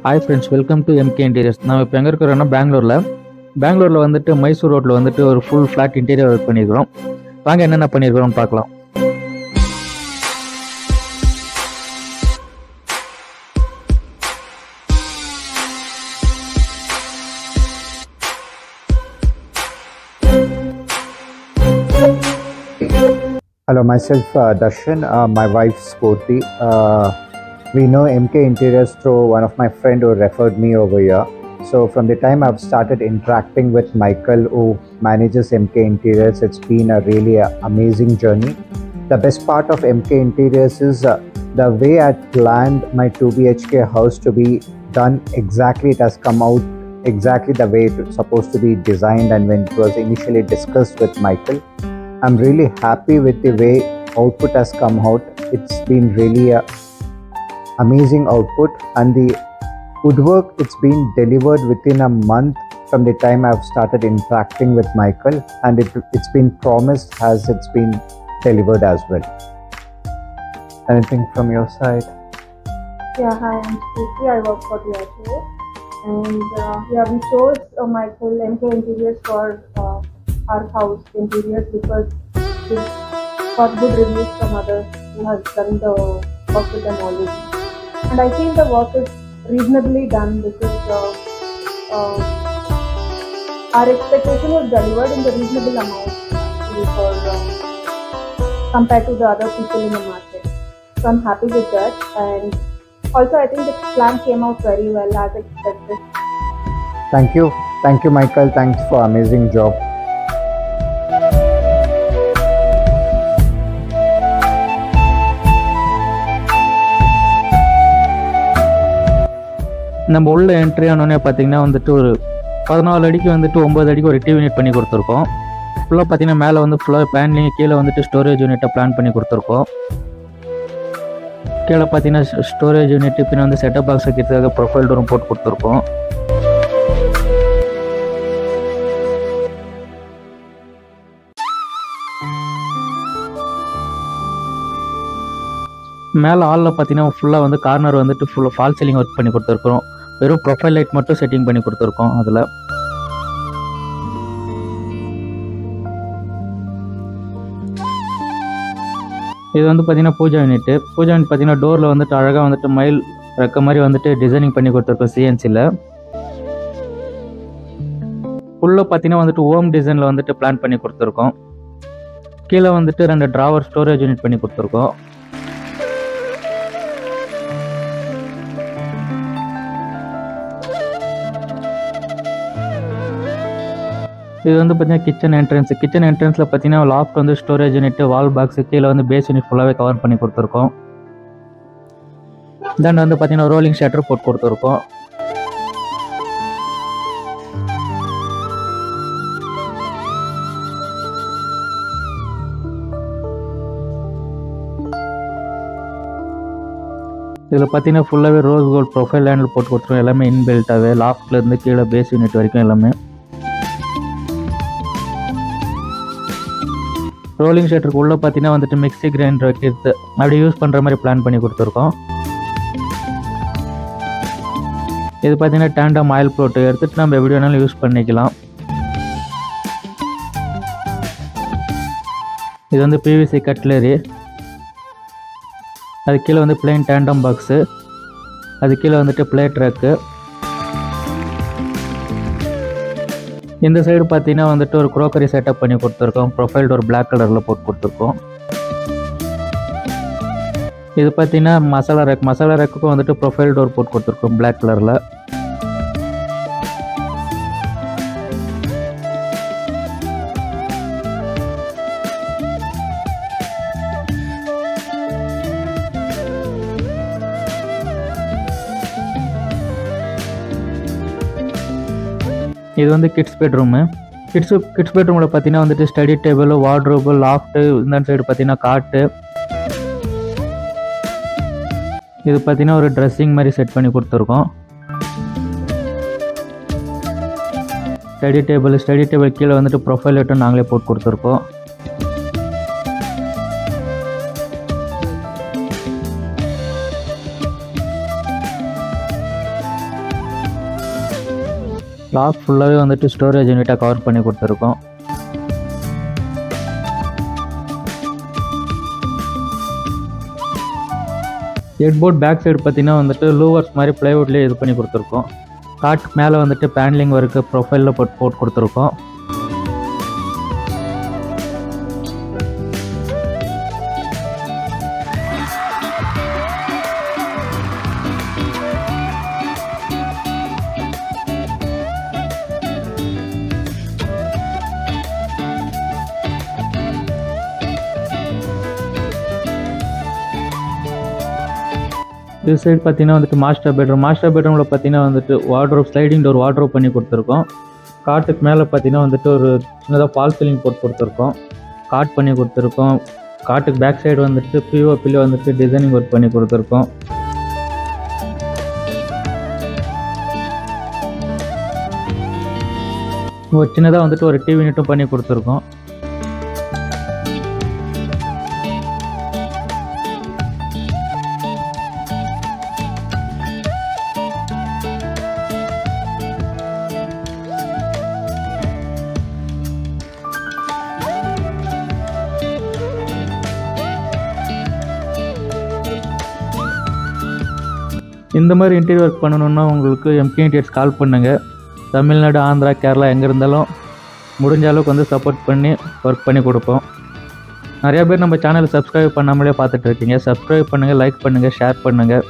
Hi friends, welcome to MK interiors. நான் இப்போ எங்கே இருக்கிறோன்னா பெங்களூரில் வந்துட்டு மைசூர் ரோட்டில் வந்துட்டு ஒரு ஃபுல் ஃப்ளாட் இன்டீரியர் ஒர்க் பண்ணியிருக்கிறோம். வாங்க என்னென்ன பண்ணியிருக்கிறோம்னு பார்க்கலாம். Hello, myself Darshan, my wife Sporty. We know MK Interiors through one of my friend who referred me over here. So from the time I've started interacting with Michael, who manages MK Interiors, it's been a really amazing journey. The best part of MK Interiors is the way I planned my 2 BHK house to be done exactly. It has come out exactly the way it was supposed to be designed, and when it was initially discussed with Michael, I'm really happy with the way output has come out. It's been really a amazing output, and the woodwork, it's been delivered within a month from the time I've started interacting with Michael, and it's been promised as it's been delivered as well. Anything from your side? Yeah, hi, I'm Suki. I work for DHA, and we chose Michael MK Interiors for our house interiors because we got good reviews from others who have done the work with them already. And I feel the work is reasonably done because our expectation was delivered in the reasonable amount for compared to the other people in the market. So I'm happy with that, and also I think the plan came out very well as expected. Thank you Michael, thanks for amazing job. நம்ம உள்ள entry ஆனோடனே பார்த்தீங்கன்னா வந்துட்டு ஒரு 14 அடிக்கு வந்துட்டு 9 அடிக்கு ஒரு டிவி யூனிட் பண்ணி கொடுத்துருக்கோம். ஃபுல்லாக பார்த்தீங்கன்னா மேலே வந்து ஃபுல்லாக பேன்லிங், கீழே வந்துட்டு ஸ்டோரேஜ் யூனிட்டை பிளான் பண்ணி கொடுத்துருக்கோம். கீழே பார்த்தீங்கன்னா ஸ்டோரேஜ் யூனிட், பின்ன வந்து செட்டப் பாக்ஸ் வைக்கிறதுக்காக ப்ரொஃபைல் டோரும் போட்டு கொடுத்துருக்கோம். மேலே ஹாலில் பார்த்தீங்கன்னா ஃபுல்லாக வந்து கார்னர் வந்துட்டு ஃபுல்லாக ஃபால் சீலிங் ஒர்க் பண்ணி கொடுத்துருக்கோம். வெறும் ப்ரொஃபைல் லைட் மட்டும் செட்டிங் பண்ணி கொடுத்துருக்கோம். அதில் இது வந்து பார்த்தீங்கன்னா பூஜா யூனிட் பார்த்தீங்கன்னா டோரில் வந்துட்டு அழகாக வந்துட்டு மயில் ரெக்க மாதிரி வந்துட்டு டிசைனிங் பண்ணி கொடுத்துருக்கோம் சிஎன்சியில். ஃபுல்லாக பார்த்தீங்கன்னா வந்துட்டு ஓம் டிசைனில் வந்துட்டு பிளான் பண்ணி கொடுத்துருக்கோம். கீழே வந்துட்டு 2 டிராவர் ஸ்டோரேஜ் யூனிட் பண்ணி கொடுத்துருக்கோம். இது வந்து பார்த்தீங்கன்னா கிச்சன் என்ட்ரன்ஸில் பார்த்தீங்கன்னா லாஃப்ட் வந்து ஸ்டோரேஜ் யூனிட், வால் பாக்ஸு, கீழே வந்து பேஸ் யூனிட் ஃபுல்லாகவே கவர் பண்ணி கொடுத்துருக்கோம். தென் வந்து பார்த்தீங்கன்னா ரோலிங் ஷட்டர் போட்டு கொடுத்துருக்கோம். இதில் பார்த்தீங்கன்னா ஃபுல்லாகவே ரோஸ் கோல்ட் ப்ரொஃபைல் ஹேண்டில் போட்டு கொடுத்துருக்கோம். எல்லாமே இன்பில்ட்டாகவே லாஃப்ட்லேருந்து கீழே பேஸ் யூனிட் வரைக்கும் எல்லாமே. ரோலிங் ஷட்டருக்கு உள்ளே பார்த்தீங்கன்னா வந்துட்டு மிக்ஸி கிரைண்டர் வைக்கிறது அப்படி யூஸ் பண்ணுற மாதிரி பிளான் பண்ணி கொடுத்துருக்கோம். இது பார்த்தீங்கன்னா டேண்டம் ஆயில் ப்ளோட்டு எடுத்துகிட்டு நம்ம எப்படி வேணாலும் யூஸ் பண்ணிக்கலாம். இது வந்து பிவிசி கட்லரி, அது கீழே வந்து பிளெயின் டேண்டம் பாக்ஸு, அது கீழே வந்துட்டு பிளேட் ரேக்கு. இந்த சைடு பார்த்தீங்கன்னா வந்துட்டு ஒரு க்ரோக்கரி செட்டப் பண்ணி கொடுத்துருக்கோம். ப்ரொஃபைல் டோர் பிளாக் கலரில் போட்டு கொடுத்துருக்கோம். இது பார்த்தீங்கன்னா மசாலா ரேக்குக்கும் வந்துட்டு ப்ரொஃபைல் டோர் போட்டு கொடுத்துருக்கோம் பிளாக் கலரில். இது வந்து கிட்ஸ் பெட்ரூமு. கிட்ஸ் பெட்ரூமில் பார்த்தீங்கன்னா வந்துட்டு ஸ்டடி டேபிள், வார்ட்ரோபு, லாஃப்ட்டு, இந்த சைடு பார்த்தீங்கன்னா காட்டு. இது பார்த்தீங்கன்னா ஒரு ட்ரெஸ்ஸிங் மாதிரி செட் பண்ணி கொடுத்துருக்கோம். ஸ்டடி டேபிள் கீழே வந்துட்டு ப்ரொஃபைல் லைட்டும் நாங்களே போட்டு கொடுத்துருக்கோம். லாஸ்ட் ஃபுல்லாகவே வந்துட்டு ஸ்டோரேஜ் யூனிட்டாக கவர் பண்ணி கொடுத்துருக்கோம். ஹெட்போர்ட் பேக் சைடு பார்த்தீங்கன்னா வந்துட்டு லூவர்ஸ் மாதிரி ப்ளைவுட்லேயே இது பண்ணி கொடுத்துருக்கோம். காட்டுக்கு மேலே வந்துட்டு பேனலிங் ஒர்க்கு ப்ரொஃபைலில் போட்டு கொடுத்துருக்கோம். இது சைடு பார்த்தீங்கன்னா வந்துட்டு மாஸ்டர் பெட்ரூமில் பார்த்தீங்கன்னா வந்துட்டு வார்ட்ரோப் ஸ்லைடிங் டோர் வார்ட்ரோப் பண்ணி கொடுத்துருக்கோம். காட்டுக்கு மேலே பார்த்தீங்கன்னா வந்துட்டு ஒரு சின்னதாக ஃபால் சீலிங் போட்டு கொடுத்துருக்கோம். காட் பண்ணி கொடுத்துருக்கோம். காட்டுக்கு பேக் சைடு வந்துட்டு பிஓபியில் வந்துட்டு டிசைனிங் ஒர்க் பண்ணி கொடுத்துருக்கோம். ஒரு சின்னதாக வந்துட்டு ஒரு டிவி யூனிட்டும் பண்ணி கொடுத்துருக்கோம். இந்த மாதிரி இன்டீரியர் ஒர்க் பண்ணணுன்னா உங்களுக்கு எம்கே இன்டீரியர்ஸ் கால் பண்ணுங்கள். தமிழ்நாடு, ஆந்திரா, கேரளா எங்கே இருந்தாலும் முடிஞ்ச அளவுக்கு வந்து சப்போர்ட் பண்ணி ஒர்க் பண்ணி கொடுப்போம். நிறையா பேர் நம்ம சேனலை சப்ஸ்கிரைப் பண்ணாமலே பார்த்துட்டு இருக்கீங்க. சப்ஸ்கிரைப் பண்ணுங்கள், லைக் பண்ணுங்கள், ஷேர் பண்ணுங்கள்.